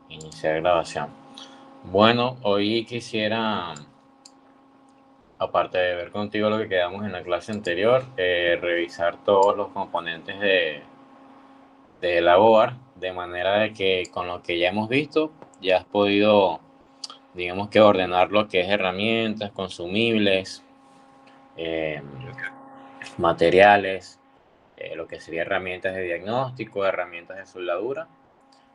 Iniciar grabación. Bueno, hoy quisiera, aparte de ver contigo lo que quedamos en la clase anterior, revisar todos los componentes de la board, de manera de que con lo que ya hemos visto, ya has podido, digamos que ordenar lo que es herramientas, consumibles, eh, materiales, lo que sería herramientas de diagnóstico, herramientas de soldadura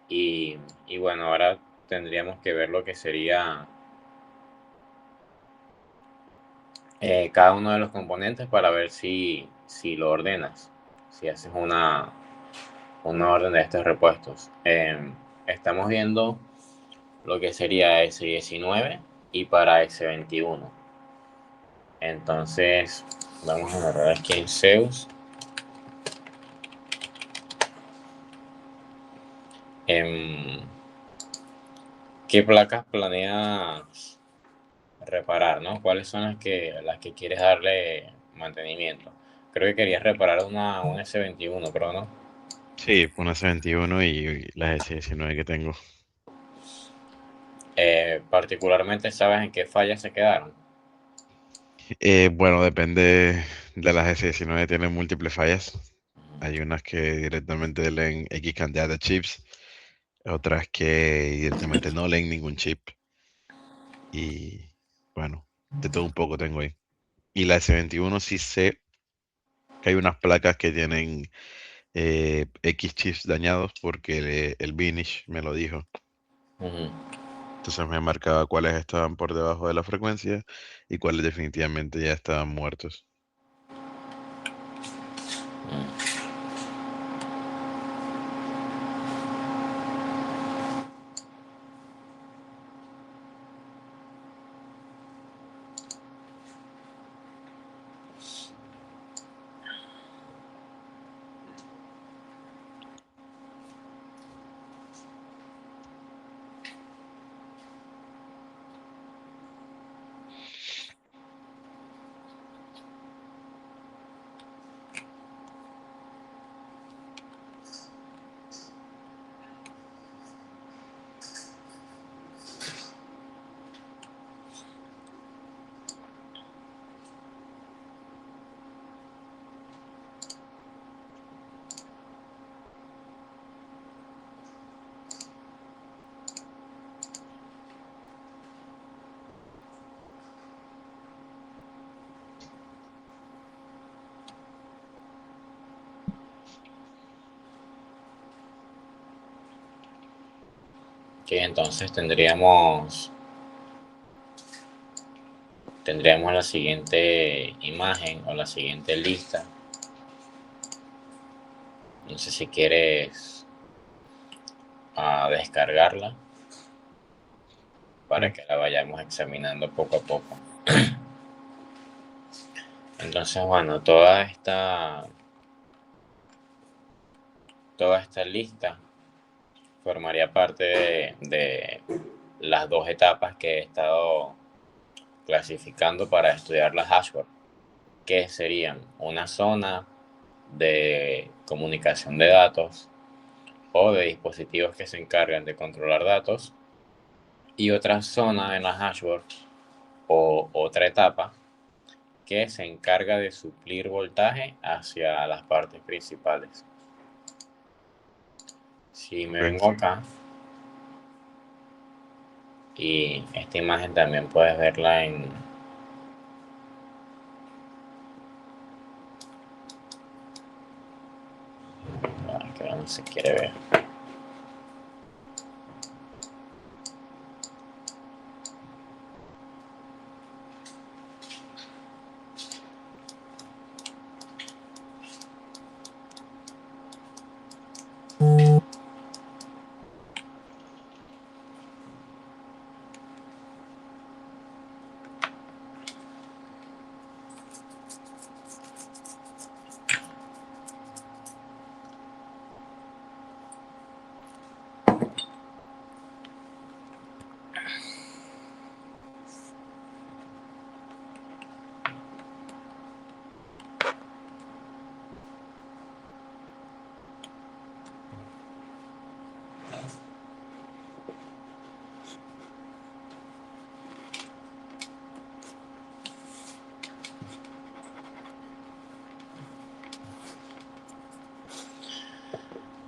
y bueno, ahora tendríamos que ver lo que sería cada uno de los componentes para ver si lo ordenas, si haces una orden de estos repuestos. Estamos viendo lo que sería S19 y para S21. Entonces, vamos a agarrar aquí en Zeus. Em, ¿Qué placas planeas reparar, no? ¿Cuáles son las que quieres darle mantenimiento? Creo que querías reparar un S21, pero no. Sí, una S21 y las S19 que tengo. Particularmente, ¿sabes en qué fallas se quedaron? Bueno, depende de las S19, tienen múltiples fallas. Hay unas que directamente leen X cantidad de chips, otras que directamente no leen ningún chip. Y bueno, de todo un poco tengo ahí. Y la S21 sí sé que hay unas placas que tienen X chips dañados porque el Vinish me lo dijo. Ujú. Entonces me marcaba cuáles estaban por debajo de la frecuencia y cuáles definitivamente ya estaban muertos. Que entonces tendríamos la siguiente imagen o la siguiente lista. No sé si quieres descargarla para Mm. que la vayamos examinando poco a poco. Entonces, bueno, toda esta lista formaría parte de las dos etapas que he estado clasificando para estudiar las hashboard, que serían una zona de comunicación de datos o de dispositivos que se encargan de controlar datos y otra zona en la hashboard o otra etapa que se encarga de suplir voltaje hacia las partes principales. Si me Ok. vengo acá y esta imagen también puedes verla que no se quiere ver.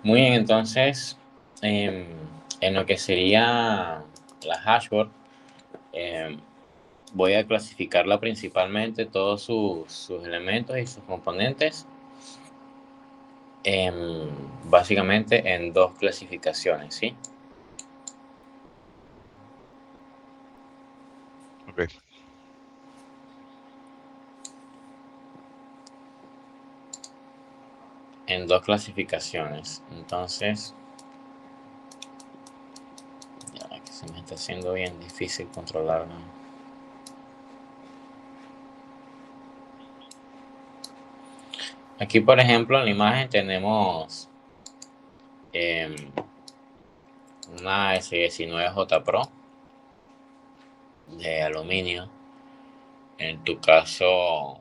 Muy bien, entonces, en lo que sería la hashboard, em, voy a clasificarla principalmente, todos sus elementos y sus componentes, em, básicamente en dos clasificaciones, ¿sí? Ok. En dos clasificaciones. Entonces, ya que se me está haciendo bien difícil controlarlo. Aquí, por ejemplo, en la imagen tenemos em, una S19J Pro de aluminio. En tu caso,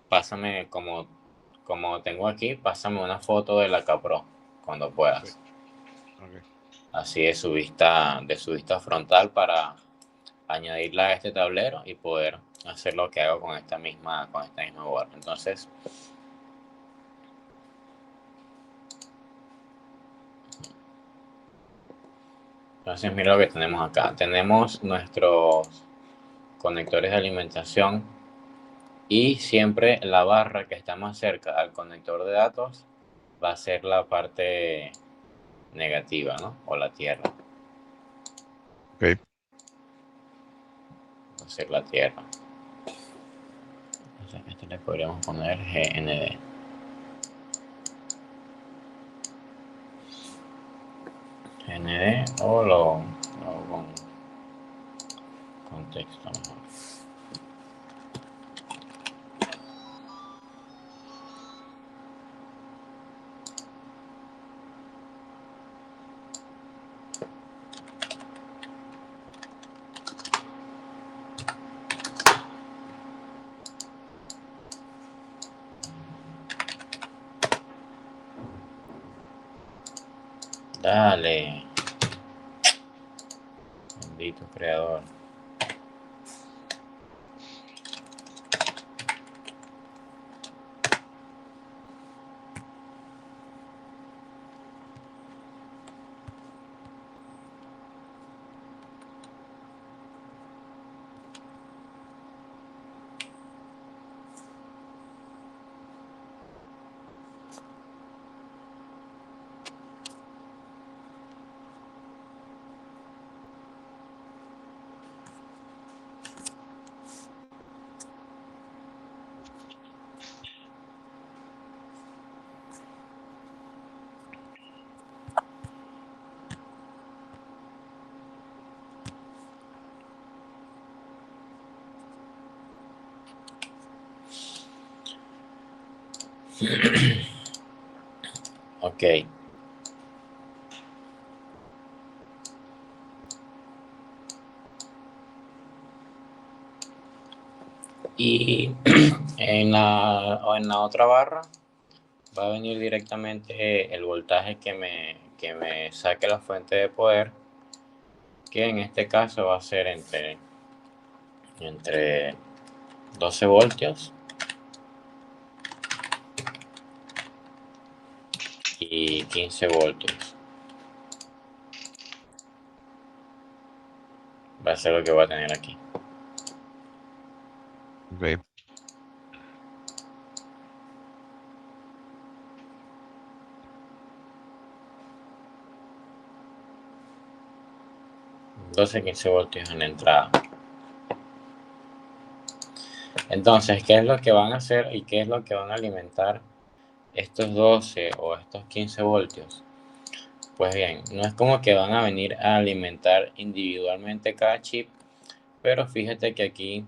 pásame como tengo aquí, pásame una foto de la K-Pro cuando Sí. puedas. Ok. Así de su vista frontal para añadirla a este tablero y poder hacer lo que hago con esta misma board. Entonces mira lo que tenemos acá. Tenemos nuestros conectores de alimentación y siempre la barra que está más cerca al conector de datos va a ser la parte negativa, ¿no? O la tierra. Ok. Va a ser la tierra. Entonces, este le podríamos poner GND. GND o lo hago con texto mejor. Dale, bendito creador. Ok. Y en la otra barra va a venir directamente el voltaje que me saque la fuente de poder, que en este caso va a ser entre 12 voltios y 15 voltios. Va a ser lo que voy a tener aquí. Ok. 12-15 voltios en la entrada. Entonces, ¿qué es lo que van a hacer y qué es lo que van a alimentar estos 12 o estos 15 voltios? Pues bien, no es como que van a venir a alimentar individualmente cada chip, pero fíjate que aquí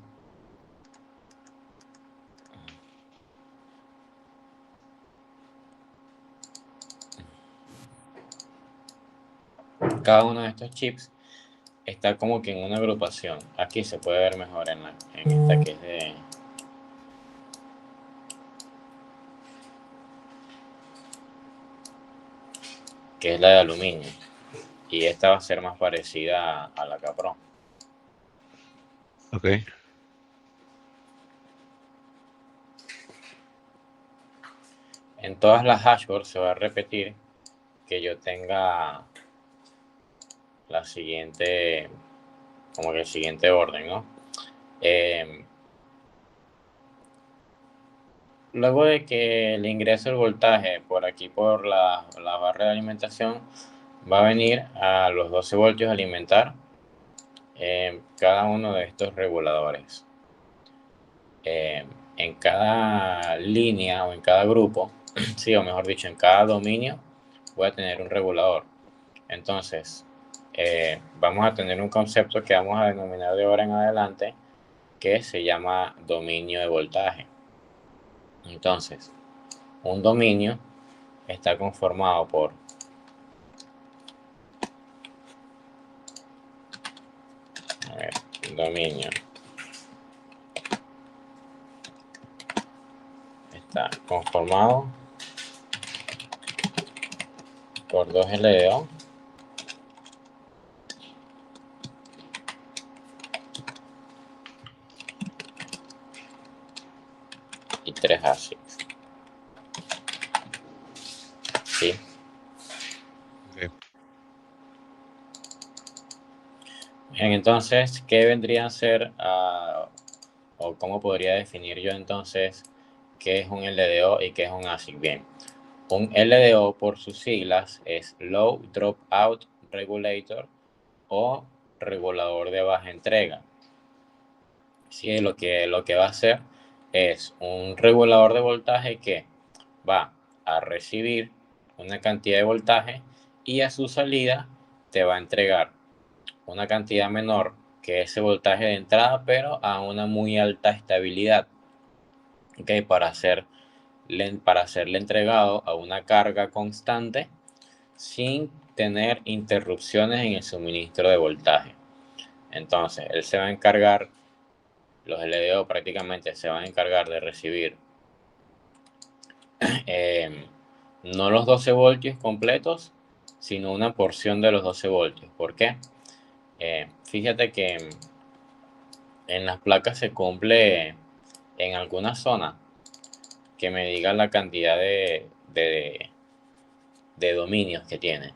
cada uno de estos chips está como que en una agrupación. Aquí se puede ver mejor en esta que es la de aluminio. Y esta va a ser más parecida a la Capro. Ok. En todas las hashboards se va a repetir que yo tenga la siguiente, como que el siguiente orden, ¿no? Luego de que le ingrese el voltaje por aquí por la barra de alimentación, va a venir a los 12 voltios a alimentar cada uno de estos reguladores. En cada línea o en cada grupo, sí, o mejor dicho, en cada dominio, voy a tener un regulador. Entonces, vamos a tener un concepto que vamos a denominar de ahora en adelante, que se llama dominio de voltaje. Entonces, un dominio está conformado por dominio está conformado por 2 LDO y 3 ASICs. ¿Sí? Ok. Bien, entonces, ¿qué vendría a ser o cómo podría definir yo entonces qué es un LDO y qué es un ASIC? Bien, un LDO por sus siglas es Low Dropout Regulator o regulador de baja entrega. Sí, lo que va a hacer es un regulador de voltaje que va a recibir una cantidad de voltaje y a su salida te va a entregar una cantidad menor que ese voltaje de entrada, pero a una muy alta estabilidad, ¿okay? Para serle entregado a una carga constante sin tener interrupciones en el suministro de voltaje. Entonces, él se va a encargar, los LDO prácticamente se van a encargar de recibir eh, no los 12 voltios completos, sino una porción de los 12 voltios. ¿Por qué? Fíjate que en las placas se cumple en alguna zona que me diga la cantidad de dominios que tiene.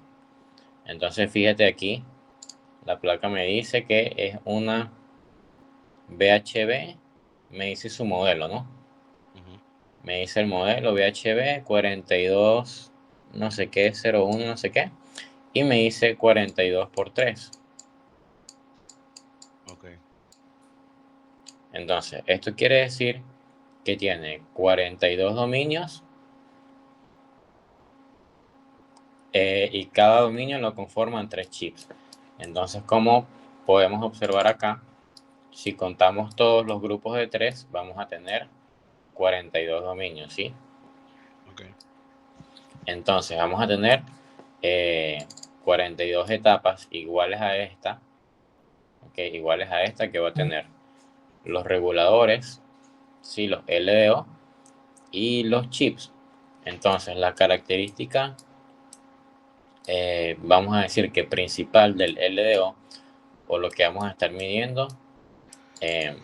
Entonces fíjate aquí, la placa me dice que es una VHB, me dice su modelo, ¿no? Ujú. Me dice el modelo VHB 42, no sé qué, 01, no sé qué, y me dice 42 por 3. Ok. Entonces, esto quiere decir que tiene 42 dominios y cada dominio lo conforman 3 chips. Entonces, como podemos observar acá, si contamos todos los grupos de 3, vamos a tener 42 dominios, ¿sí? Ok. Entonces, vamos a tener eh, 42 etapas iguales a esta, ¿okay? Iguales a esta que va a tener los reguladores, ¿sí? Los LDO y los chips. Entonces, la característica, vamos a decir que principal del LDO o lo que vamos a estar midiendo, eh,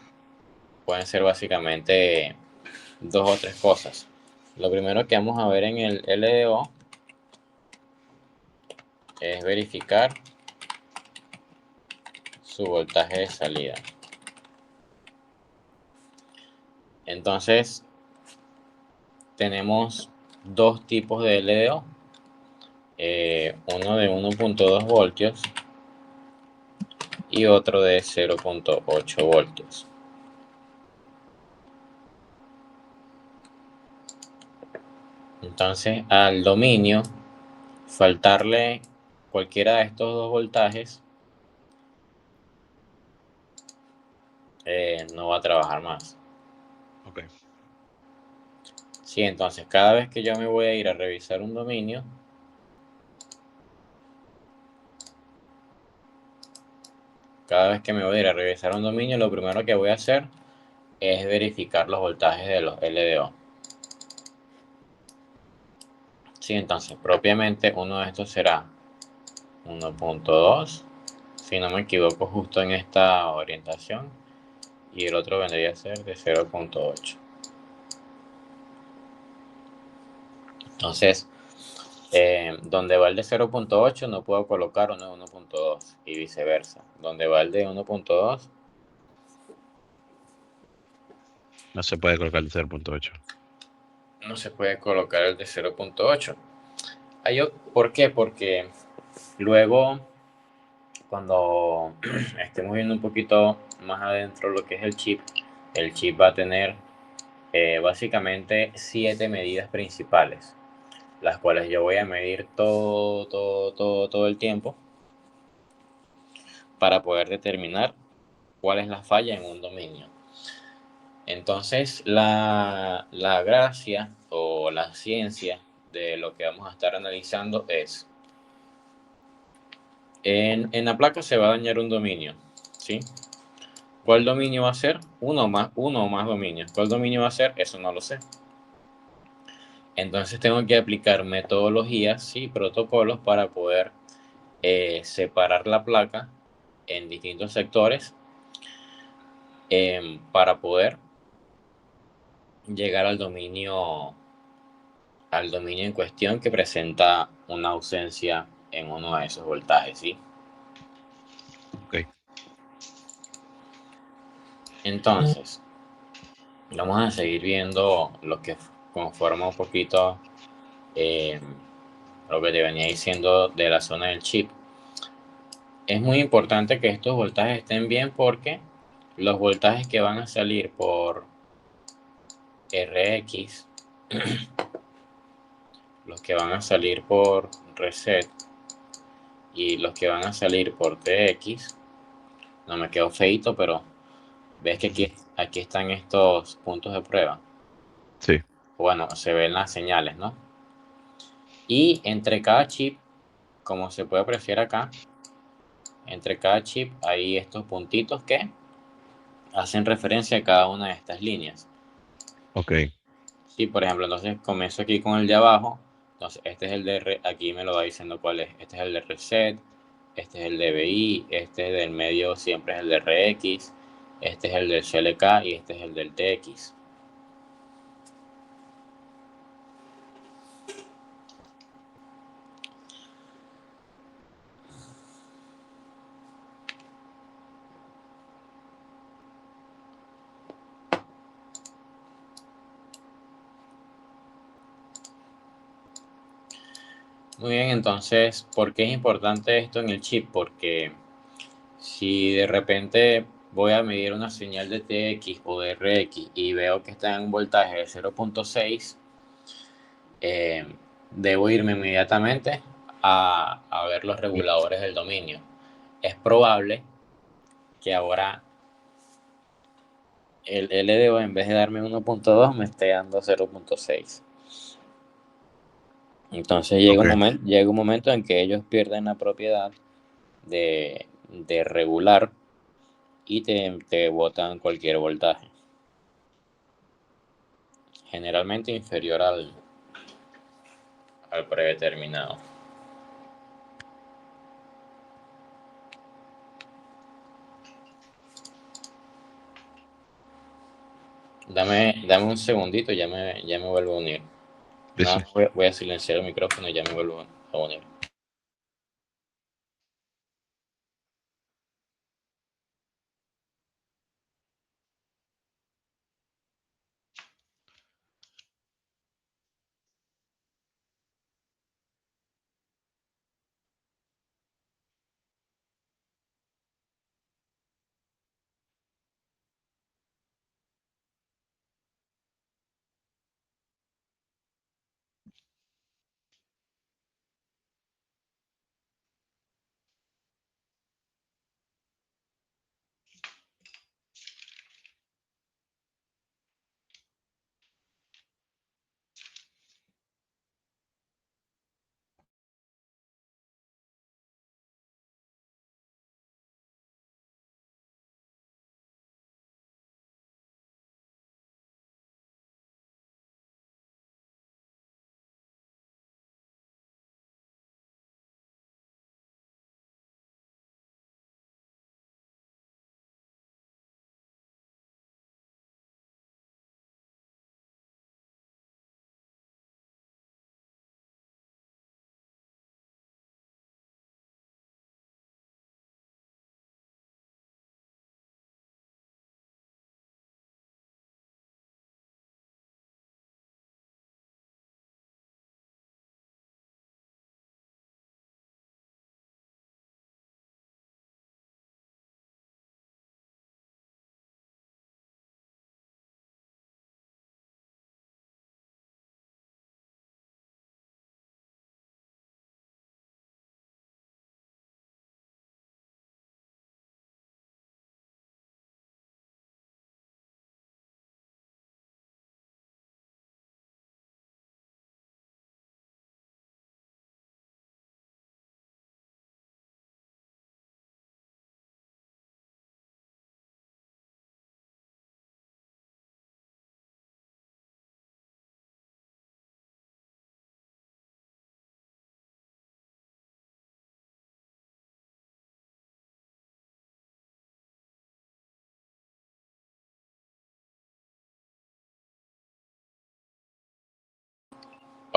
pueden ser básicamente dos o tres cosas. Lo primero que vamos a ver en el LDO es verificar su voltaje de salida. Entonces, tenemos dos tipos de LDO, uno de 1.2 voltios y otro de 0.8 voltios. Entonces, al dominio, faltarle cualquiera de estos dos voltajes, no va a trabajar más. Ok. Sí, entonces cada vez que yo me voy a ir a revisar un dominio, lo primero que voy a hacer es verificar los voltajes de los LDO. Sí, entonces propiamente uno de estos será 1.2, si no me equivoco justo en esta orientación, y el otro vendría a ser de 0.8. Entonces, Donde va el de 0.8 no puedo colocar uno de 1.2 y viceversa. Donde va el de 1.2 No se puede colocar el 0.8. no se puede colocar el de 0.8. ¿Por qué? Porque luego cuando estemos viendo un poquito más adentro lo que es el chip va a tener básicamente 7 medidas principales, las cuales yo voy a medir todo el tiempo para poder determinar cuál es la falla en un dominio. Entonces, la gracia o la ciencia de lo que vamos a estar analizando es, en la placa se va a dañar un dominio, ¿sí? ¿Cuál dominio va a ser? Uno o más dominios. ¿Cuál dominio va a ser? Eso no lo sé. Entonces tengo que aplicar metodologías y protocolos para poder separar la placa en distintos sectores para poder llegar al dominio en cuestión que presenta una ausencia en uno de esos voltajes, ¿sí? Ok. Entonces, vamos a seguir viendo lo que conforma un poquito eh, lo que te venía diciendo de la zona del chip. Es muy importante que estos voltajes estén bien porque los voltajes que van a salir por RX, los que van a salir por reset y los que van a salir por TX, no me quedo feito, pero ves que aquí están estos puntos de prueba. Sí, Bueno, se ven las señales, ¿no? Y entre cada chip, como se puede apreciar acá, entre cada chip hay estos puntitos que hacen referencia a cada una de estas líneas. ok, Sí, por ejemplo, entonces comienzo aquí con el de abajo. Entonces, este es el de, aquí me lo va diciendo cuál es. Este es el de reset, este es el de BI, este del medio siempre es el de RX, este es el del CLK y este es el del TX. Muy bien, entonces, ¿por qué es importante esto en el chip? Porque si de repente voy a medir una señal de TX o de RX y veo que está en un voltaje de 0.6, eh, debo irme inmediatamente a ver los reguladores del dominio. Es probable que ahora el LDO en vez de darme 1.2 me esté dando 0.6. Entonces ok. llega un momento en que ellos pierden la propiedad de regular y te botan cualquier voltaje, generalmente inferior al predeterminado. Dame un segundito, ya me vuelvo a unir. Sí, Nada, sí. voy a silenciar el micrófono y ya me vuelvo a unir.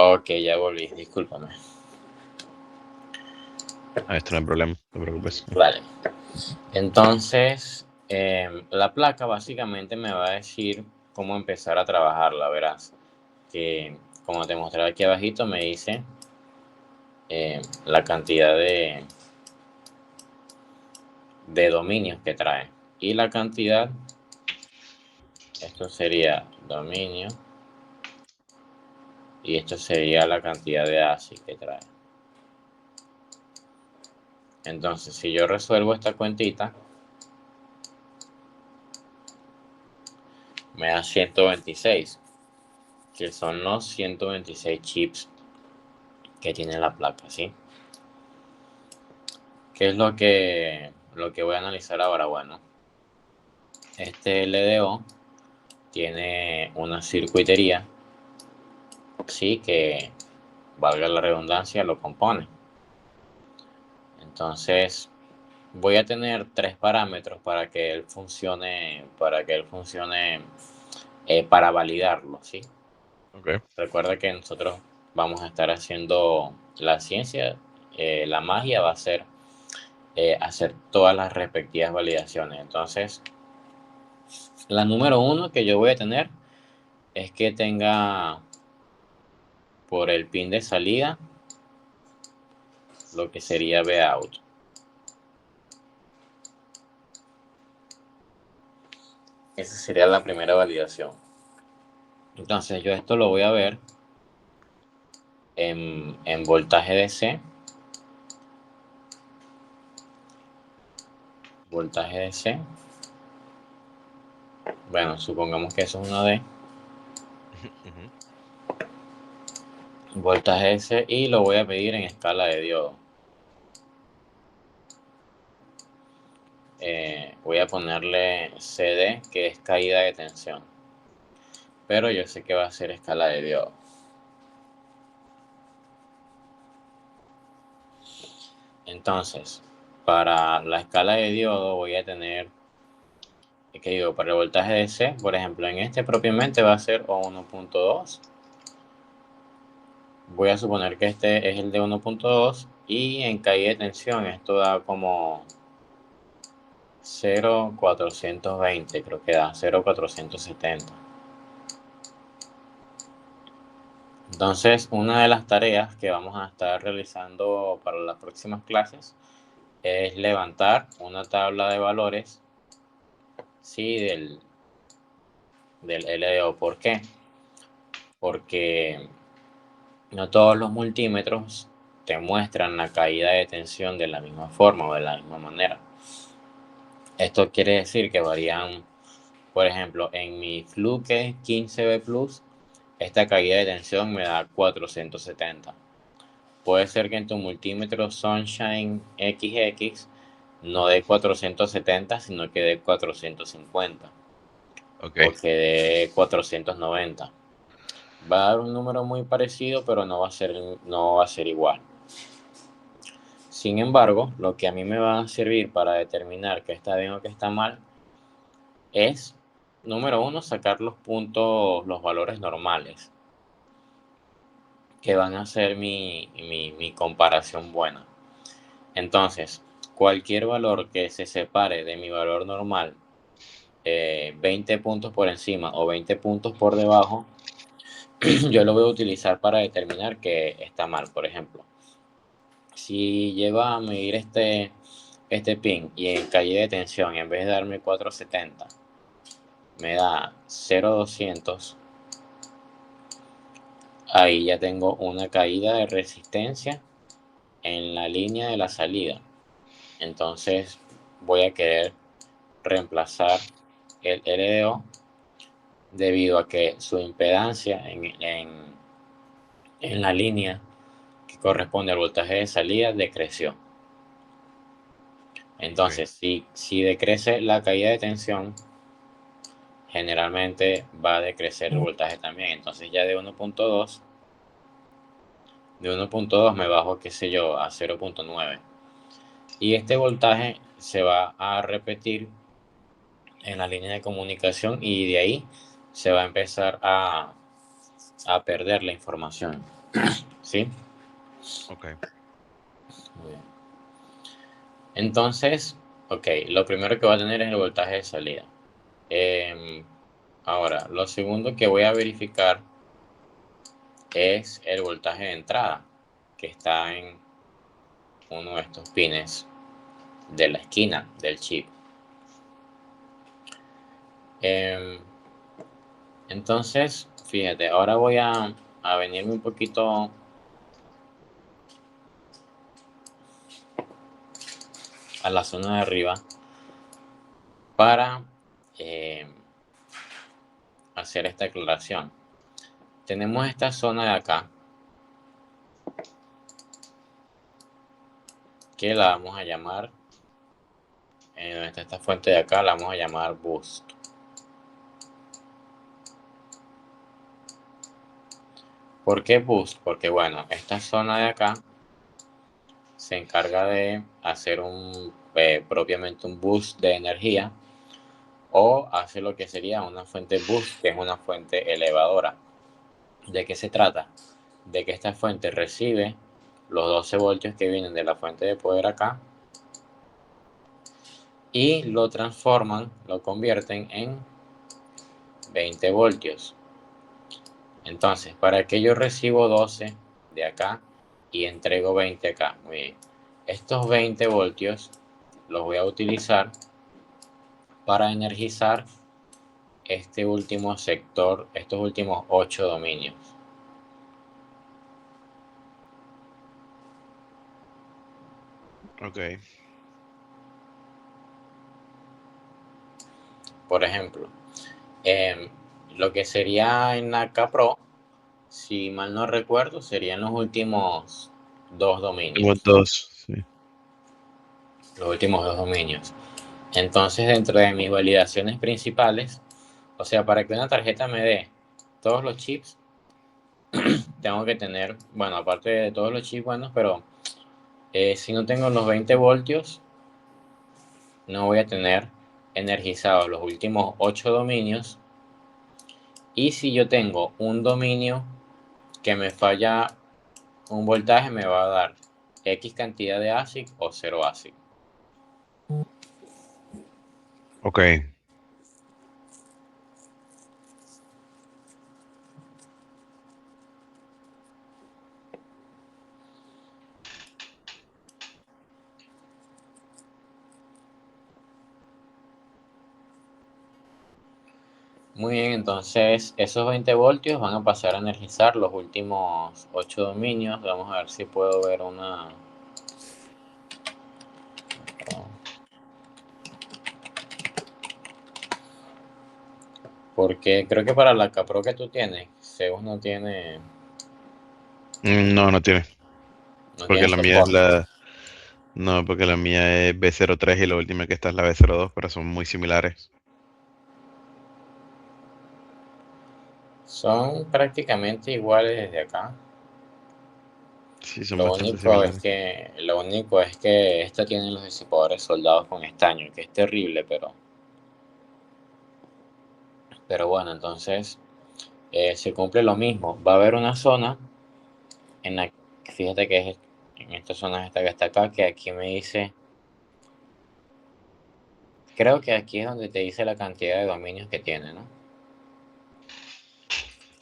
Ok, ya volví, discúlpame. Esto no hay problema, no te preocupes. Vale. Entonces, la placa básicamente me va a decir cómo empezar a trabajarla, verás. Que como te mostré aquí abajito me dice la cantidad de dominios que trae. Y la cantidad, esto sería dominio, y esto sería la cantidad de ASI que trae. Entonces, si yo resuelvo esta cuentita, me da 126, que son los 126 chips que tiene la placa, ¿sí? ¿Qué es lo que voy a analizar ahora? Bueno, este LDO tiene una circuitería, sí, que valga la redundancia, lo compone. Entonces, voy a tener tres parámetros para que él funcione, para validarlo, ¿sí? Ok. Recuerda que nosotros vamos a estar haciendo la ciencia, la magia va a ser hacer todas las respectivas validaciones. Entonces, la número uno que yo voy a tener es que tenga por el pin de salida lo que sería Vout. Esa sería la primera validación. Entonces yo esto lo voy a ver en voltaje DC. Voltaje DC. Bueno, supongamos que eso es una D. Ujú. Voltaje DC y lo voy a pedir en escala de diodo. Voy a ponerle CD, que es caída de tensión. Pero yo sé que va a ser escala de diodo. Entonces, para la escala de diodo voy a tener, ¿qué digo? Para el voltaje DC, por ejemplo, en este propiamente va a ser O1.2. Voy a suponer que este es el de 1.2 y en caída de tensión esto da como 0,420, creo que da 0,470. Entonces, una de las tareas que vamos a estar realizando para las próximas clases es levantar una tabla de valores, sí, del LDO. ¿Por qué? Porque no todos los multímetros te muestran la caída de tensión de la misma forma o de la misma manera. Esto quiere decir que varían, por ejemplo, en mi Fluke 15B Plus, esta caída de tensión me da 470. Puede ser que en tu multímetro Sunshine XX no dé 470, sino que dé 450 Ok. o que dé 490. Va a dar un número muy parecido, pero no va a ser igual. Sin embargo, lo que a mí me va a servir para determinar qué está bien o qué está mal es, número uno, sacar los puntos, los valores normales, que van a ser mi comparación buena. Entonces, cualquier valor que se separe de mi valor normal, 20 puntos por encima o 20 puntos por debajo, yo lo voy a utilizar para determinar que está mal. Por ejemplo, si llego a medir este pin y en calle de tensión, en vez de darme 470, me da 0,200, ahí ya tengo una caída de resistencia en la línea de la salida. Entonces voy a querer reemplazar el LDO debido a que su impedancia en la línea que corresponde al voltaje de salida decreció. Ok. Entonces, si decrece la caída de tensión, generalmente va a decrecer el voltaje también. Entonces ya de 1.2 me bajo, qué sé yo, a 0.9. Y este voltaje se va a repetir en la línea de comunicación y de ahí se va a empezar a perder la información. ¿Sí? Ok. Muy bien. Entonces, ok, lo primero que va a tener es el voltaje de salida. Em, Ahora, lo segundo que voy a verificar es el voltaje de entrada, que está en uno de estos pines de la esquina del chip. Em, entonces, fíjate, ahora voy a venirme un poquito a la zona de arriba para hacer esta aclaración. Tenemos esta zona de acá que la vamos a llamar, donde está esta fuente de acá, la vamos a llamar boost. ¿Por qué boost? Porque bueno, esta zona de acá se encarga de hacer propiamente un boost de energía, o hace lo que sería una fuente boost, que es una fuente elevadora. ¿De qué se trata? De que esta fuente recibe los 12 voltios que vienen de la fuente de poder acá y lo transforman, lo convierten en 20 voltios. Entonces, ¿para qué yo recibo 12 de acá y entrego 20 acá? Muy bien. Estos 20 voltios los voy a utilizar para energizar este último sector, estos últimos 8 dominios. Ok. Por ejemplo, eh, lo que sería en la Pro, si mal no recuerdo, serían los últimos dos Tengo dominios. dos. Sí. Los últimos dos dominios. Entonces, dentro de mis validaciones principales, o sea, para que una tarjeta me dé todos los chips, tengo que tener, bueno, aparte de todos los chips buenos, pero si no tengo los 20 voltios, no voy a tener energizados los últimos 8 dominios. Y si yo tengo un dominio que me falla un voltaje, me va a dar X cantidad de ASIC o 0 ASIC. Ok. Muy bien, entonces esos 20 voltios van a pasar a energizar los últimos 8 dominios. Vamos a ver si puedo ver una... Porque creo que para la Capro que tú tienes, Zeus No, no tiene. no Porque tiene la mía es soporte. la. No, porque la mía es B03 y la última que está es la B02, pero son muy similares. Son prácticamente iguales desde acá. Sí, son bastante similares. Lo único es que esta tiene los disipadores soldados con estaño, que es terrible, pero bueno, entonces se cumple lo mismo. Va a haber una zona en la, fíjate que es en esta zona esta que está acá, que aquí me dice, creo que aquí es donde te dice la cantidad de dominios que tiene, ¿no?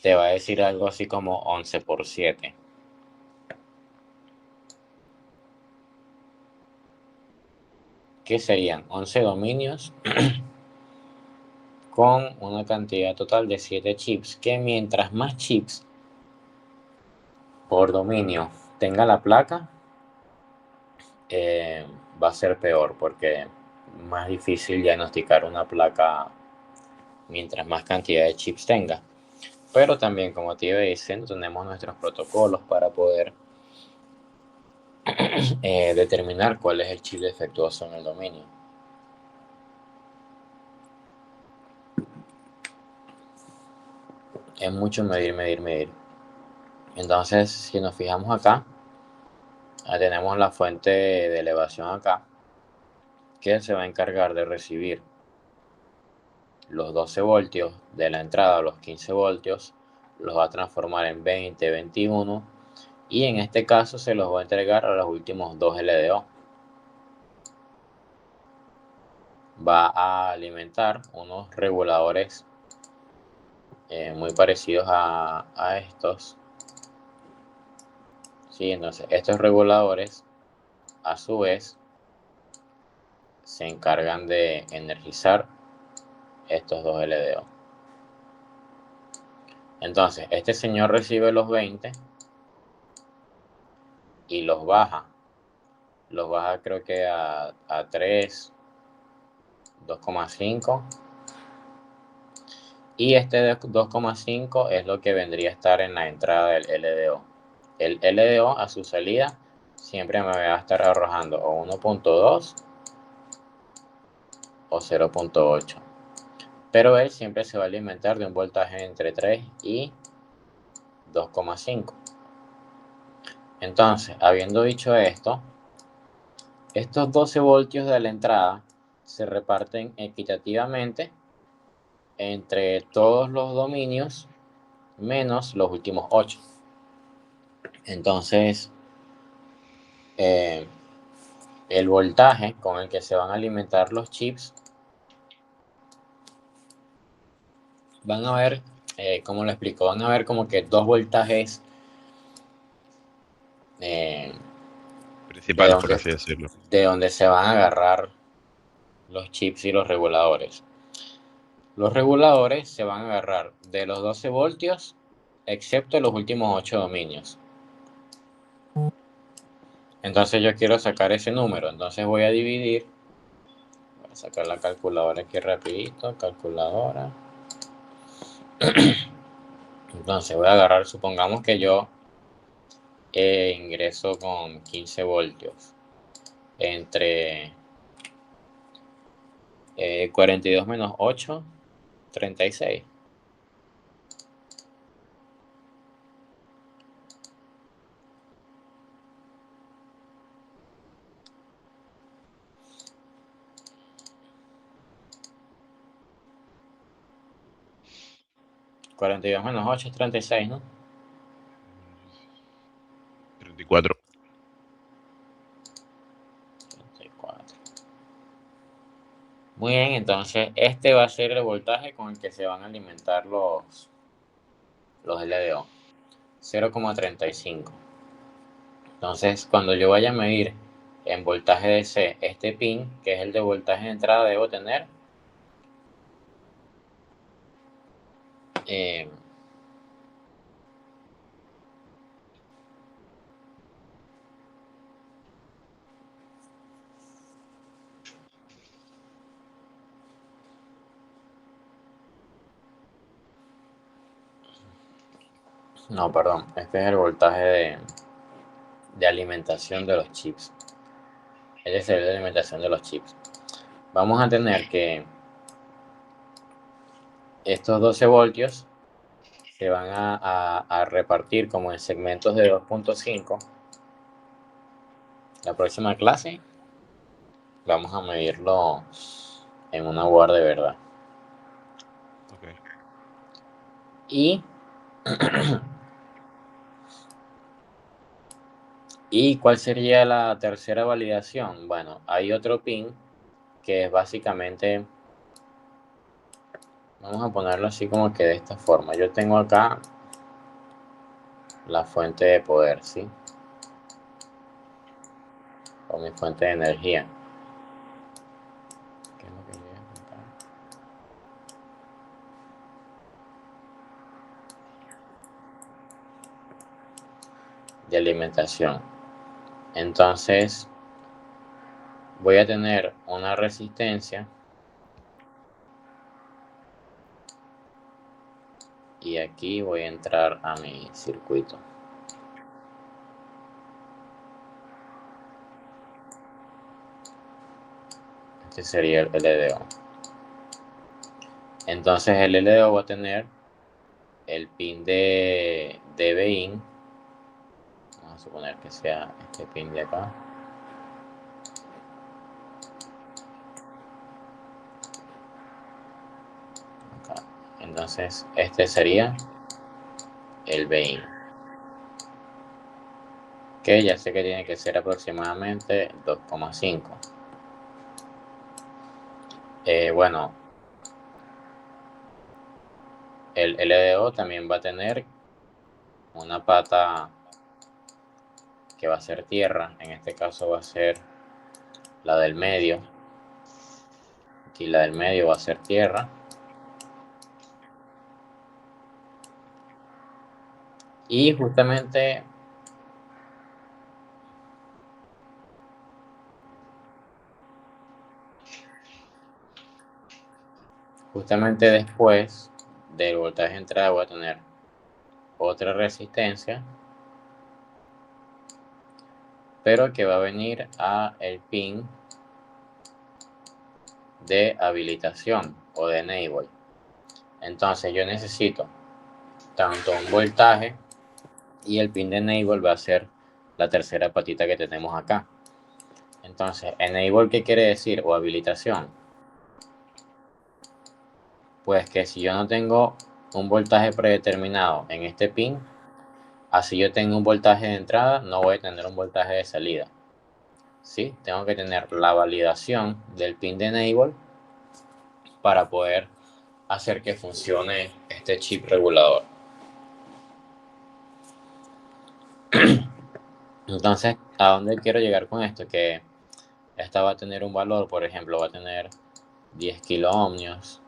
Te va a decir algo así como 11 por 7. Que serían 11 dominios con una cantidad total de 7 chips, que mientras más chips por dominio tenga la placa, va a ser peor, porque más difícil diagnosticar una placa mientras más cantidad de chips tenga. Pero también, como te iba diciendo, tenemos nuestros protocolos para poder determinar cuál es el chip defectuoso en el dominio. Es mucho medir, medir, medir. Entonces, si nos fijamos acá, tenemos la fuente de elevación acá, que se va a encargar de recibir los 12 voltios de la entrada, los 15 voltios, los va a transformar en 20, 21 Y en este caso se los voy a entregar a los últimos dos LDO. Va a alimentar unos reguladores muy parecidos a estos. Sí, entonces estos reguladores a su vez se encargan de energizar estos dos LDO. Entonces este señor recibe los 20 y los baja creo que a 3, 2,5, y este de 2,5 es lo que vendría a estar en la entrada del LDO. El LDO a su salida siempre me va a estar arrojando o 1.2 o 0.8, pero él siempre se va a alimentar de un voltaje entre 3 y 2,5. Entonces, habiendo dicho esto, estos 12 voltios de la entrada se reparten equitativamente entre todos los dominios menos los últimos 8. Entonces, eh, el voltaje con el que se van a alimentar los chips, van a ver, ¿cómo lo explico? Van a ver como que dos voltajes eh, de, Principales, por donde, así decirlo. de donde se van a agarrar los chips y los reguladores. Los reguladores se van a agarrar de los 12 voltios, excepto los últimos 8 dominios. Entonces yo quiero sacar ese número, entonces voy a dividir. Voy a sacar la calculadora aquí rapidito, calculadora. Entonces voy a agarrar, supongamos que yo ingreso con 15 voltios entre 42 menos 8, 36. 42 menos 8 es 36, ¿no? 34. 34. Muy bien, entonces este va a ser el voltaje con el que se van a alimentar los LDO. 0,35. Entonces, cuando yo vaya a medir en voltaje DC este pin, que es el de voltaje de entrada, debo tener eh, no, perdón, este es el voltaje de alimentación de los chips. Este es el de alimentación de los chips. Vamos a tener que estos 12 voltios se van a repartir como en segmentos de 2.5. La próxima clase vamos a medirlo en una board de verdad. Ok. Y, ¿y cuál sería la tercera validación? Bueno, hay otro pin que es básicamente, vamos a ponerlo así como que de esta forma. Yo tengo acá la fuente de poder, ¿sí? O mi fuente de energía. ¿Qué es lo que yo voy a contar? De alimentación. Entonces, voy a tener una resistencia y aquí voy a entrar a mi circuito. Este sería el LDO. Entonces el LDO va a tener el pin de DBIN. Vamos a suponer que sea este pin de acá. Acá. Entonces este sería el BIN. que ya sé que tiene que ser aproximadamente 2,5. Bueno, el LDO también va a tener una pata que va a ser tierra, en este caso va a ser la del medio. Aquí la del medio va a ser tierra. Y justamente después del voltaje de entrada voy a tener otra resistencia, pero que va a venir a el pin de habilitación o de enable. Entonces yo necesito tanto un voltaje, y el pin de enable va a ser la tercera patita que tenemos acá. Entonces, enable, ¿qué quiere decir? O habilitación. Pues que si yo no tengo un voltaje predeterminado en este pin, así yo tengo un voltaje de entrada, no voy a tener un voltaje de salida. ¿Sí? Tengo que tener la validación del pin de enable para poder hacer que funcione este chip regulador. Entonces, ¿a dónde quiero llegar con esto? Que esta va a tener un valor, por ejemplo, va a tener 10 kilo ohmios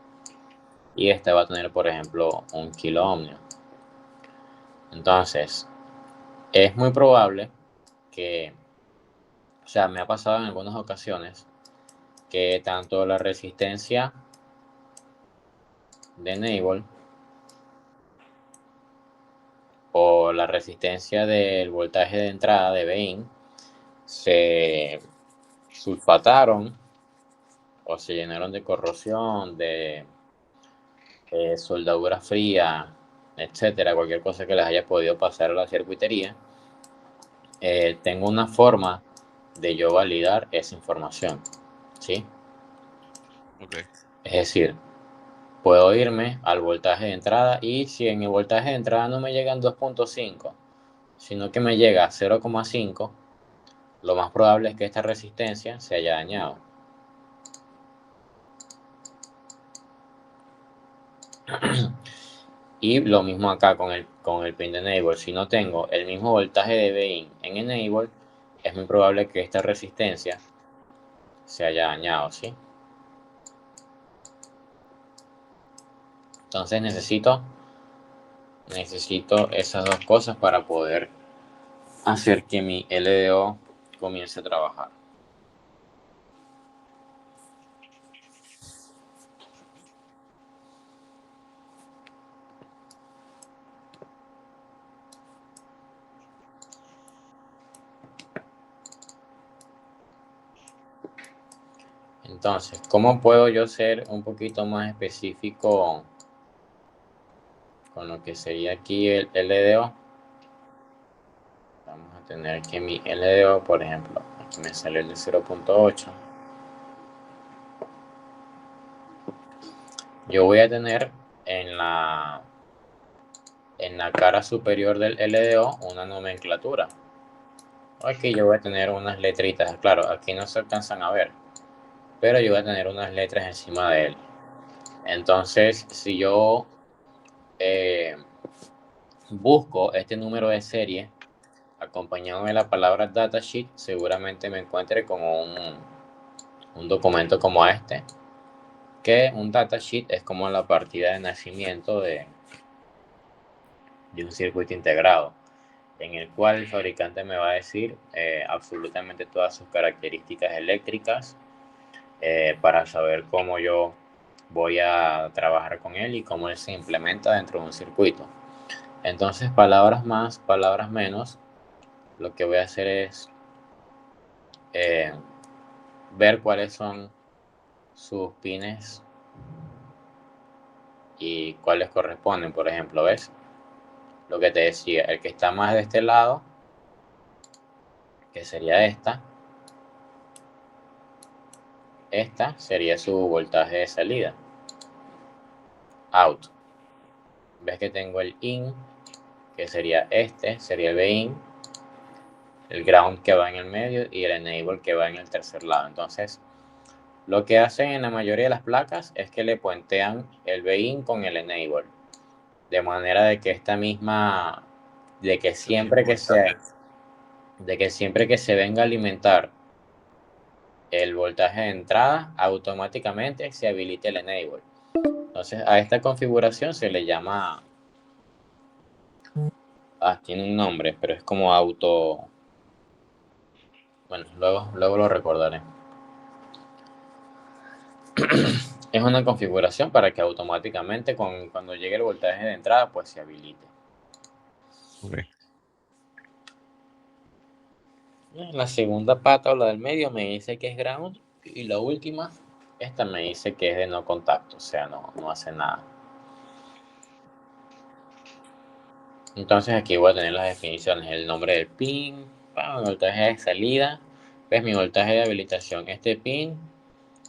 y esta va a tener, por ejemplo, 1 kilo ohmio. Entonces, es muy probable que, o sea, me ha pasado en algunas ocasiones que tanto la resistencia de enable o la resistencia del voltaje de entrada de Vin se sulfataron o se llenaron de corrosión, de soldadura fría, etcétera, cualquier cosa que les haya podido pasar a la circuitería. Tengo una forma de yo validar esa información, ¿sí? Ok. Es decir, puedo irme al voltaje de entrada y si en el voltaje de entrada no me llegan 2,5, sino que me llega a 0,5, lo más probable es que esta resistencia se haya dañado. Y lo mismo acá con el pin de enable. Si no tengo el mismo voltaje de Vin en enable, es muy probable que esta resistencia se haya dañado, ¿sí? Entonces necesito esas dos cosas para poder hacer que mi LDO comience a trabajar. Entonces, ¿cómo puedo yo ser un poquito más específico con lo que sería aquí el LDO? Vamos a tener que mi LDO, por ejemplo, aquí me sale el de 0,8. Yo voy a tener en la cara superior del LDO una nomenclatura. Aquí yo voy a tener unas letritas, claro, aquí no se alcanzan a ver, pero yo voy a tener unas letras encima de él. Entonces, si yo busco este número de serie acompañado de la palabra datasheet, seguramente me encuentre con un documento como este, que un datasheet es como la partida de nacimiento de un circuito integrado, en el cual el fabricante me va a decir absolutamente todas sus características eléctricas para saber cómo yo voy a trabajar con él y cómo él se implementa dentro de un circuito. Entonces, palabras más, palabras menos, lo que voy a hacer es eh, ver cuáles son sus pines y cuáles corresponden. Por ejemplo, ¿ves? Lo que te decía, el que está más de este lado, que sería esta sería su voltaje de salida, out. Ves que tengo el in, que sería sería el Bin, el ground que va en el medio y el enable que va en el tercer lado. Entonces, lo que hacen en la mayoría de las placas es que le puentean el Bin con el enable, de manera de que esta misma, de que Eso es siempre que se, importante. de que siempre que se venga a alimentar el voltaje de entrada, automáticamente se habilite el enable. Entonces, a esta configuración se le llama, tiene un nombre, pero es como auto, bueno, luego lo recordaré. Es una configuración para que automáticamente cuando llegue el voltaje de entrada, pues se habilite. Ok. La segunda pata o la del medio me dice que es ground y la última, esta me dice que es de no contacto, o sea, no hace nada. Entonces aquí voy a tener las definiciones, el nombre del pin, mi voltaje de salida, pues mi voltaje de habilitación. Este pin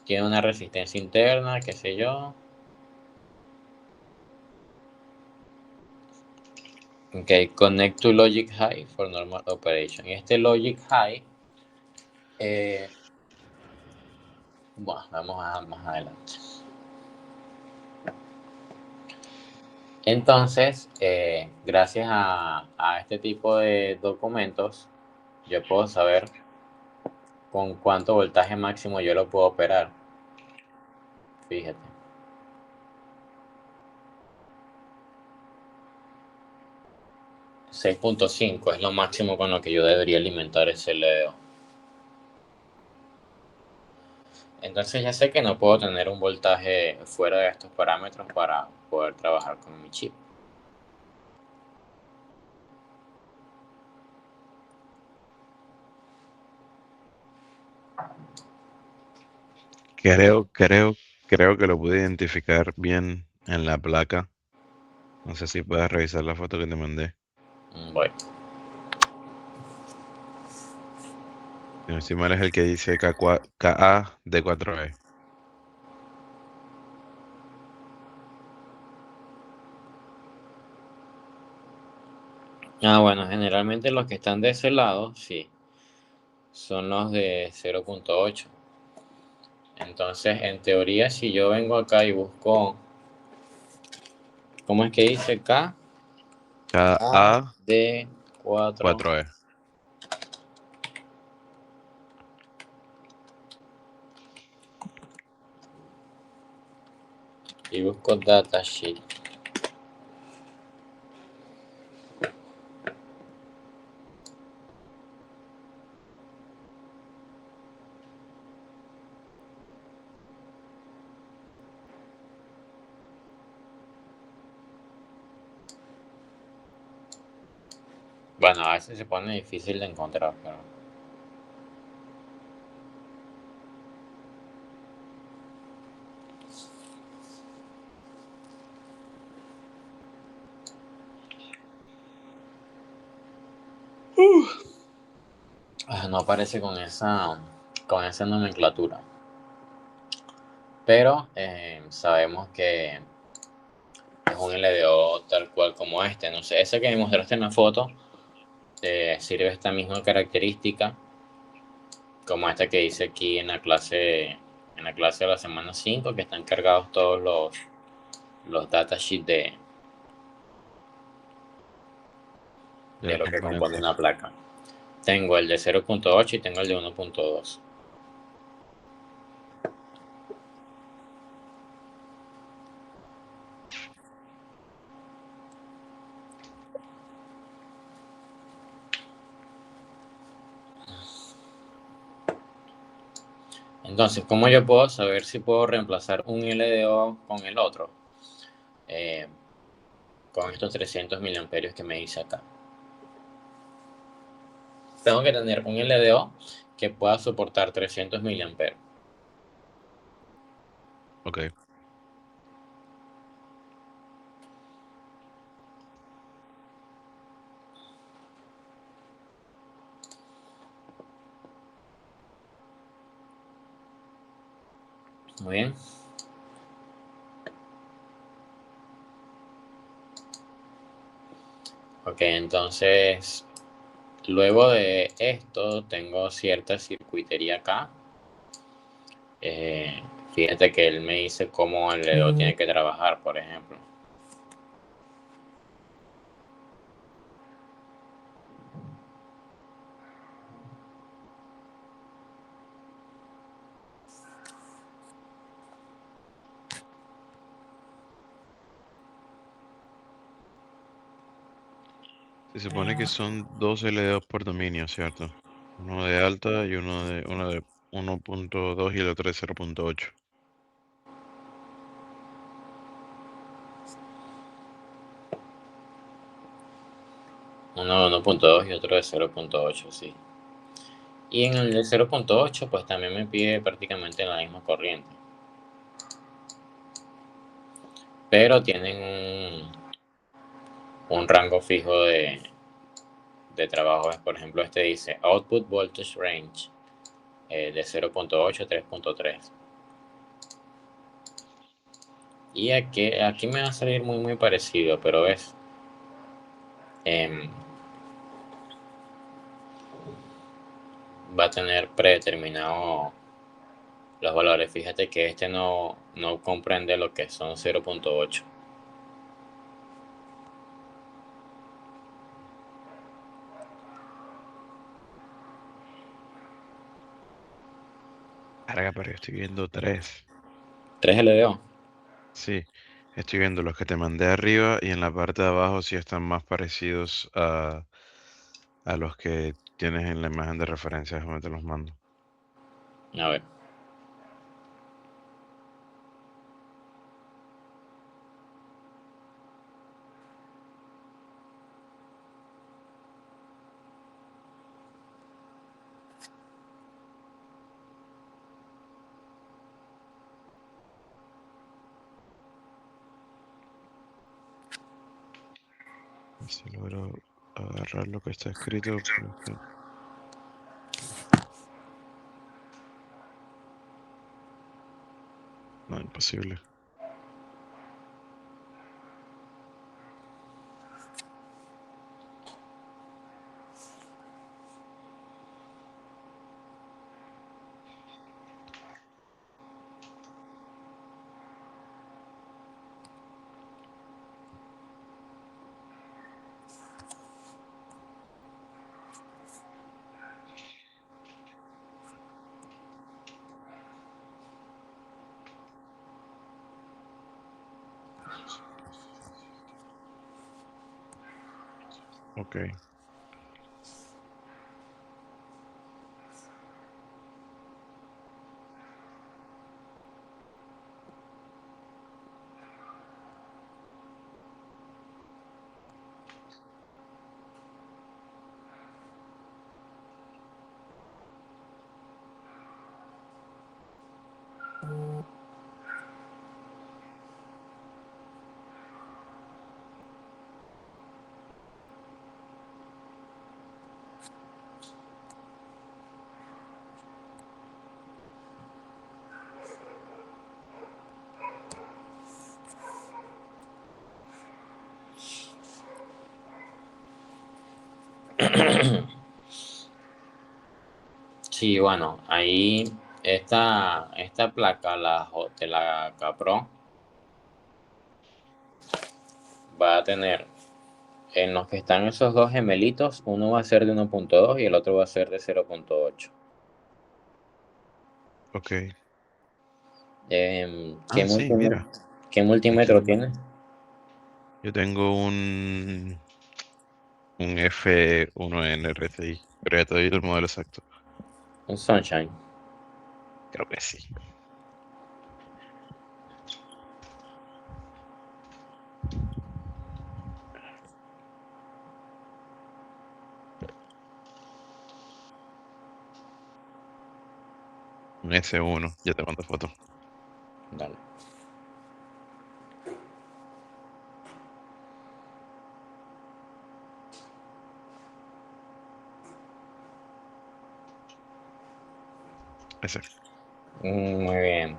tiene una resistencia interna, qué sé yo. Ok, connect to logic high for normal operation. Y este logic high, eh, bueno, vamos a más adelante. Entonces, gracias a este tipo de documentos, yo puedo saber con cuánto voltaje máximo yo lo puedo operar. Fíjate. 6.5 es lo máximo con lo que yo debería alimentar ese LEO. Entonces ya sé que no puedo tener un voltaje fuera de estos parámetros para poder trabajar con mi chip. Creo que lo pude identificar bien en la placa. No sé si puedes revisar la foto que te mandé. Bueno. Si no estoy mal es el que dice KA-D4E. Bueno, generalmente los que están de ese lado, sí, son los de 0.8. Entonces, en teoría, si yo vengo acá y busco, ¿cómo es que dice K? A, KA-4E. D, 4, y busco datasheet. Bueno, a veces se pone difícil de encontrar, pero... no aparece con esa nomenclatura. Pero sabemos que es un LDO tal cual como este. No sé, ese que me mostraste en la foto sirve esta misma característica como esta que dice aquí en la clase de la semana 5 que están cargados todos los datasheets De de los lo que compone componentes. una placa. Tengo el de 0.8 y tengo el de 1.2. Entonces, ¿cómo yo puedo saber si puedo reemplazar un LDO con el otro? Eh, con estos 300 miliamperios que me dice acá. Tengo que tener un LDO que pueda soportar 300 miliamperios. Ok. Muy bien. Ok, entonces Luego de esto tengo cierta circuitería acá. Eh, Fíjate que él me dice cómo el Leo tiene que trabajar, por ejemplo. Se supone que son dos LDOs por dominio, ¿cierto? Uno de alta y uno de 1.2 y el otro de 0.8. 1.2 y otro de 0.8, sí. Y en el de 0.8 pues también me pide prácticamente la misma corriente. Pero tienen un rango fijo de trabajo. Por ejemplo, este dice Output Voltage Range de 0.8 a 3.3. Y aquí me va a salir muy parecido, pero es... em, va a tener predeterminado los valores. Fíjate que este no comprende lo que son 0.8. Carga, pero yo estoy viendo tres. 3 LDO. Sí, estoy viendo los que te mandé arriba y en la parte de abajo sí están más parecidos a los que tienes en la imagen de referencia. Déjame te los mando. A ver. Si logro agarrar lo que está escrito, pero es que no, imposible. Ok. Sí, bueno, ahí esta placa, de la Capro, va a tener en los que están esos dos gemelitos, uno va a ser de 1.2 y el otro va a ser de 0.8. Ok. ¿Qué Ah, sí, mira. qué Aquí multímetro tiene? yo tengo un F1N RTI, pero ya te doy el modelo exacto. Un Sunshine. Creo que sí. Un S1, ya te mando foto. Dale. Ese. Muy bien.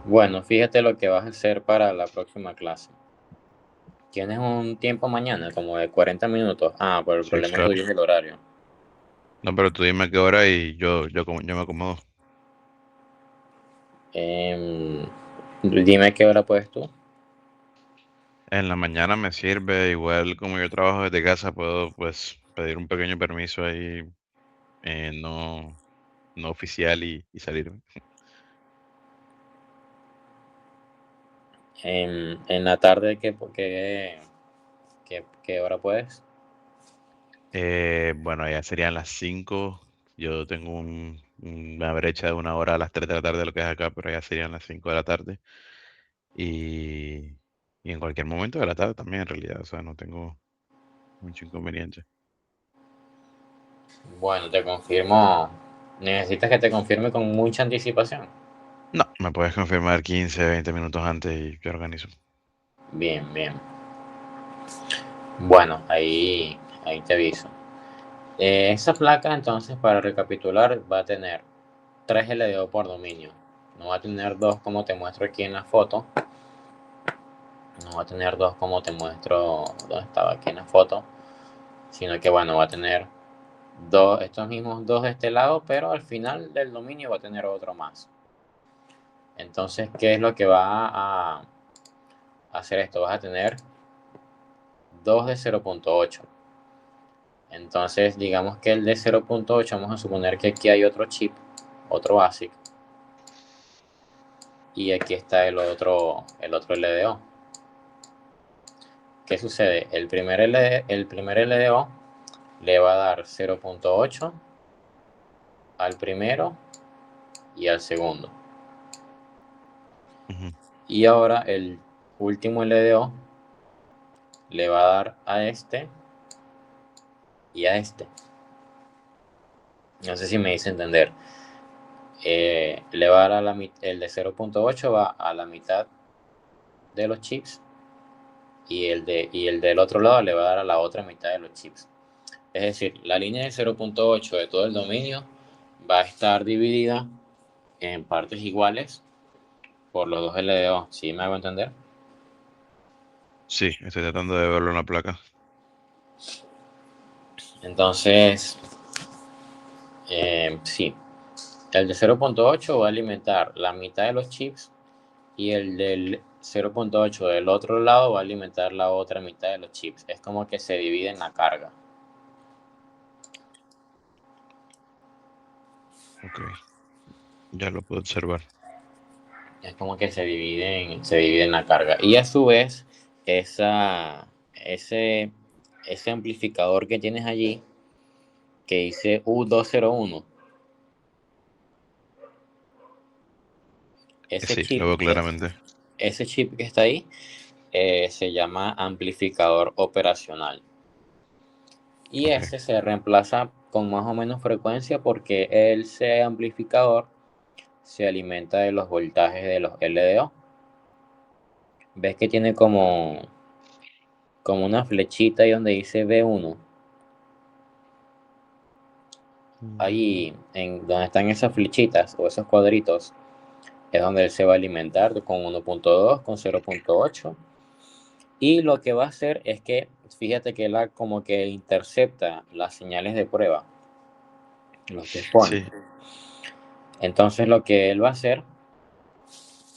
Bueno, fíjate lo que vas a hacer para la próxima clase. Tienes un tiempo mañana, como de 40 minutos. Ah, pero el Sí, problema claro. tuyo es el horario. No, pero tú dime qué hora y yo me acomodo. Em, Dime qué hora puedes tú. En la mañana me sirve, igual como yo trabajo desde casa, puedo pues pedir un pequeño permiso ahí, no oficial y salir. En la tarde, ¿qué hora puedes? Bueno, ya serían las 5. Yo tengo una brecha de una hora a las 3 de la tarde, lo que es acá, pero ya serían las 5 de la tarde. Y, y en cualquier momento de la tarde también, en realidad. O sea, no tengo mucho inconveniente. Bueno, te confirmo. ¿Necesitas que te confirme con mucha anticipación? No, me puedes confirmar 15, 20 minutos antes y yo organizo. Bien, bien. Bueno, ahí te aviso. Esa placa, entonces, para recapitular, va a tener 3 LDO por dominio. No va a tener dos como te muestro aquí en la foto. No va a tener dos como te muestro donde estaba aquí en la foto. Sino que, bueno, va a tener dos, estos mismos dos de este lado, pero al final del dominio va a tener otro más. Entonces, ¿qué es lo que va a hacer esto? Vas a tener dos de 0.8. Entonces, digamos que el de 0.8, vamos a suponer que aquí hay otro chip, otro ASIC, y aquí está el otro LDO. ¿Qué sucede? El primer LDO le va a dar 0.8 al primero y al segundo. Ujú, Y ahora el último LDO le va a dar a este y a este. No sé si me hice entender. Le va a dar el de 0.8 va a la mitad de los chips y el del otro lado le va a dar a la otra mitad de los chips. Es decir, la línea de 0.8 de todo el dominio va a estar dividida en partes iguales por los dos LDO. ¿Sí me hago entender? sí, estoy tratando de verlo en la placa. Entonces, sí, el de 0.8 va a alimentar la mitad de los chips y el del 0.8 del otro lado va a alimentar la otra mitad de los chips. Es como que se divide en la carga. Ok, ya lo puedo observar. Es como que se divide en la carga. Y a su vez, ese amplificador que tienes allí, que dice U201, ese Sí, chip, lo veo que, claramente. ese chip que está ahí se llama amplificador operacional. Y Ok. ese se reemplaza con más o menos frecuencia porque ese amplificador se alimenta de los voltajes de los LDO. ¿Ves que tiene como una flechita ahí donde dice V1? Mm, Ahí, donde están esas flechitas o esos cuadritos, es donde él se va a alimentar con 1.2, con 0.8. Y lo que va a hacer es que, fíjate que él como que intercepta las señales de prueba, los que pone. sí, Entonces lo que él va a hacer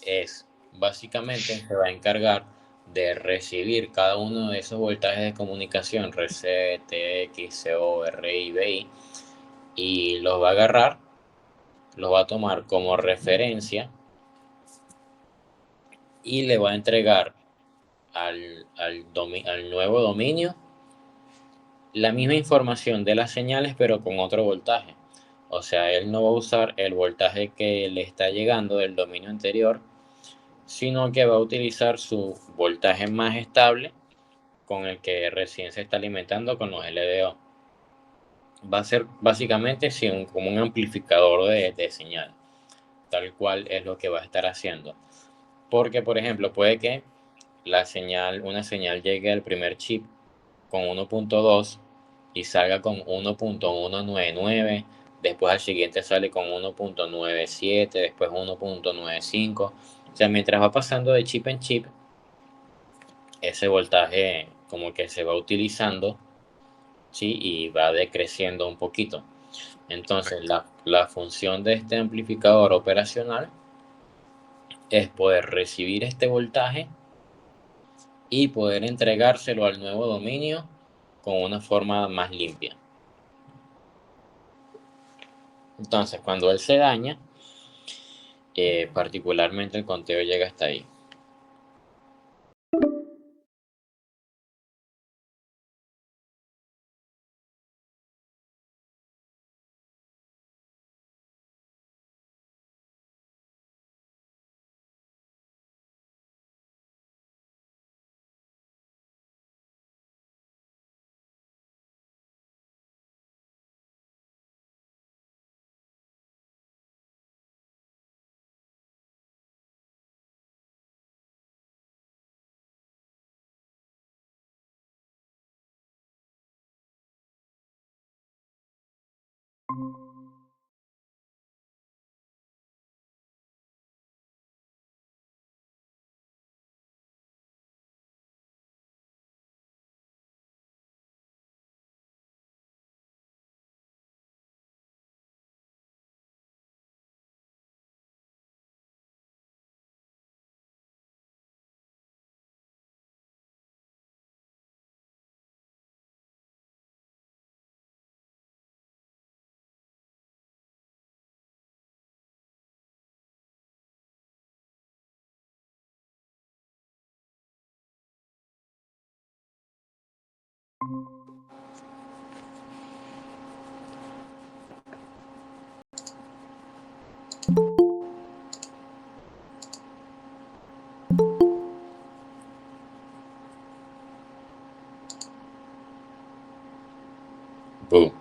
es, básicamente, se va a encargar de recibir cada uno de esos voltajes de comunicación, RC, TX, CO, RI, BI, y los va a agarrar, los va a tomar como referencia y le va a entregar al nuevo dominio la misma información de las señales, pero con otro voltaje. O sea, él no va a usar el voltaje que le está llegando del dominio anterior, sino que va a utilizar su voltaje más estable con el que recién se está alimentando con los LDO. Va a ser básicamente sí, como un amplificador de señal, tal cual es lo que va a estar haciendo. Porque, por ejemplo, puede que una señal llegue al primer chip con 1.2 y salga con 1.199, después al siguiente sale con 1.97, después 1.95. O sea, mientras va pasando de chip en chip, ese voltaje como que se va utilizando, ¿sí? Y va decreciendo un poquito. Entonces, Correcto. la función de este amplificador operacional es poder recibir este voltaje y poder entregárselo al nuevo dominio con una forma más limpia. Entonces, cuando él se daña, particularmente el conteo llega hasta ahí. Boom.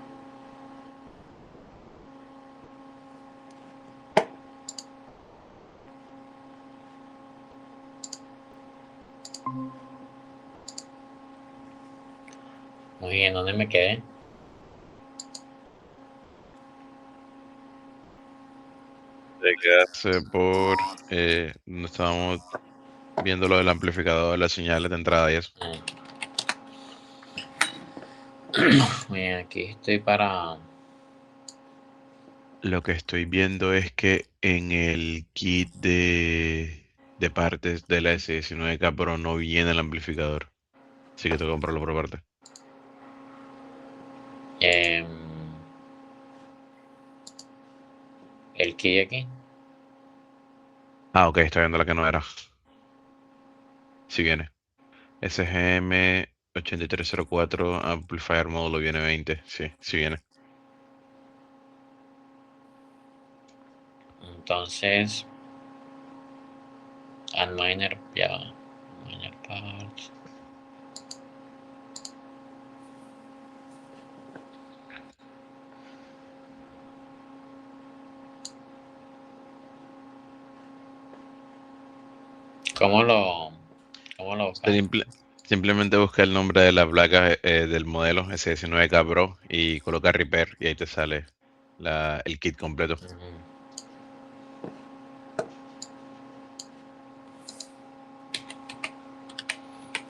Muy bien, ¿dónde me quedé? Te quedaste por no estábamos viendo lo del amplificador, las señales de entrada y eso. Muy bien, aquí estoy para... Lo que estoy viendo es que en el kit de partes de la S19K Pro no viene el amplificador. Así que tengo que comprarlo por parte. em, el key aquí. Ah, ok, estoy viendo la que no era. Sí viene. SGM 8304 Amplifier módulo viene 20. Sí, sí viene. Entonces, al miner, ya va. Miner parts. ¿Cómo lo, cómo lo buscas? Simple- Simplemente busca el nombre de la placa del modelo S19K Pro y coloca Repair y ahí te sale el kit completo. Ujú.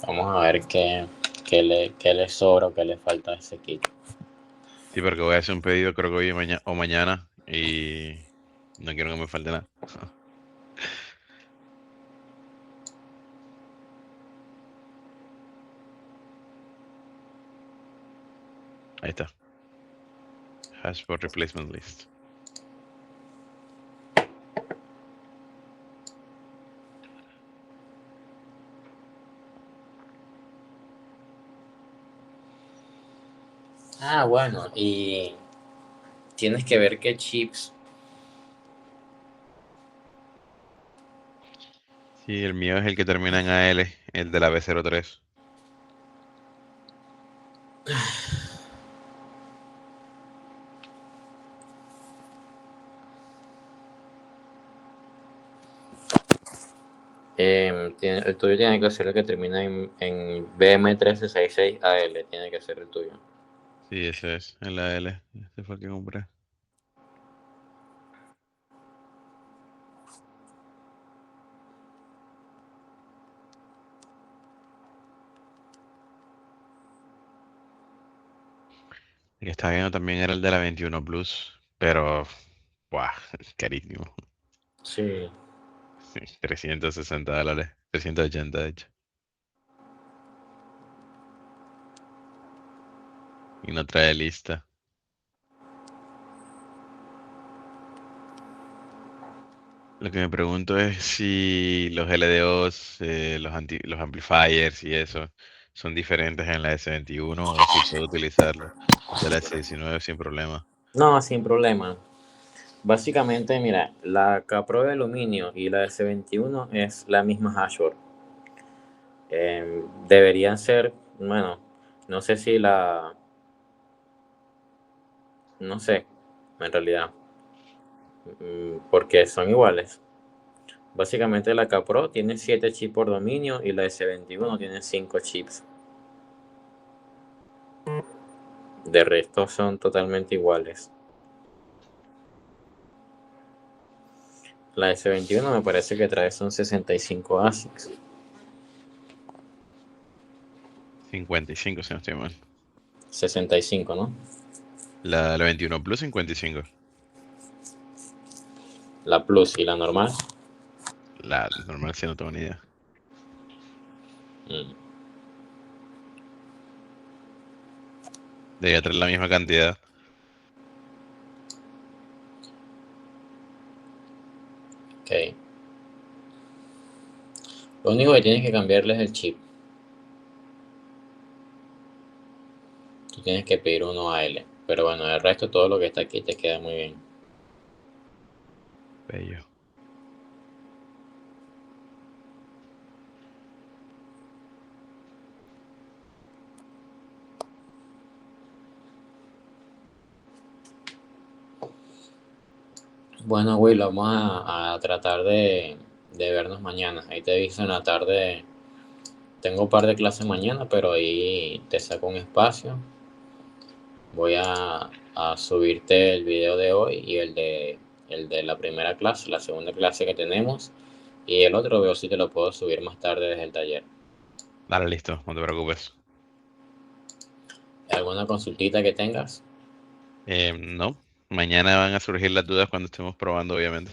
Vamos a ver qué le sobra o qué le falta a ese kit. Sí, porque voy a hacer un pedido creo que hoy o mañana y no quiero que me falte nada. Ahí está. Hashboard replacement list. Ah, bueno, y tienes que ver qué chips. Sí, el mío es el que termina en AL, el de la B03. El tuyo tiene que ser el que termina en BM1366AL, tiene que ser el tuyo. Sí, ese es, el AL. Este fue el que compré. El que estaba viendo también era el de la 21 Plus, pero, ¡buah! Carísimo. Sí. Sí, $360, 380 de hecho. Y no trae lista. Lo que me pregunto es si los LDOs, los amplifiers y eso son diferentes en la S21 o si puedo utilizarlos de la S19 sin problema. No, sin problema. Básicamente, mira, la Capro de aluminio y la S21 es la misma hashboard. Deberían ser, bueno, no sé si la, no sé, en realidad, porque son iguales. Básicamente la Capro tiene 7 chips por dominio y la S21 tiene 5 chips. De resto son totalmente iguales. La S21 me parece que trae son 65 ASICs. 55 si no estoy mal. 65, ¿no? La 21 Plus 55. La Plus y la normal. La normal sí no tengo ni idea. Mm, Debería traer la misma cantidad. ok. Lo único que tienes que cambiarle es el chip. Tú tienes que pedir uno AL. Pero bueno, el resto, todo lo que está aquí te queda muy bien. Bello. Bueno, Will, vamos a tratar de vernos mañana. Ahí te aviso en la tarde. Tengo un par de clases mañana, pero ahí te saco un espacio. Voy a subirte el video de hoy y el de la primera clase, la segunda clase que tenemos. Y el otro veo si te lo puedo subir más tarde desde el taller. Dale, listo, no te preocupes. ¿Alguna consultita que tengas? No, mañana van a surgir las dudas cuando estemos probando, obviamente.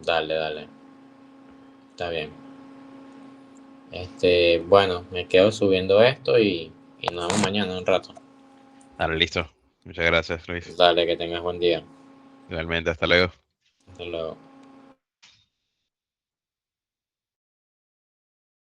Dale, dale. Está bien. Bueno, me quedo subiendo esto y nos vemos mañana un rato. Dale, listo. Muchas gracias, Luis. Dale, que tengas buen día. Igualmente, hasta luego. Hasta luego.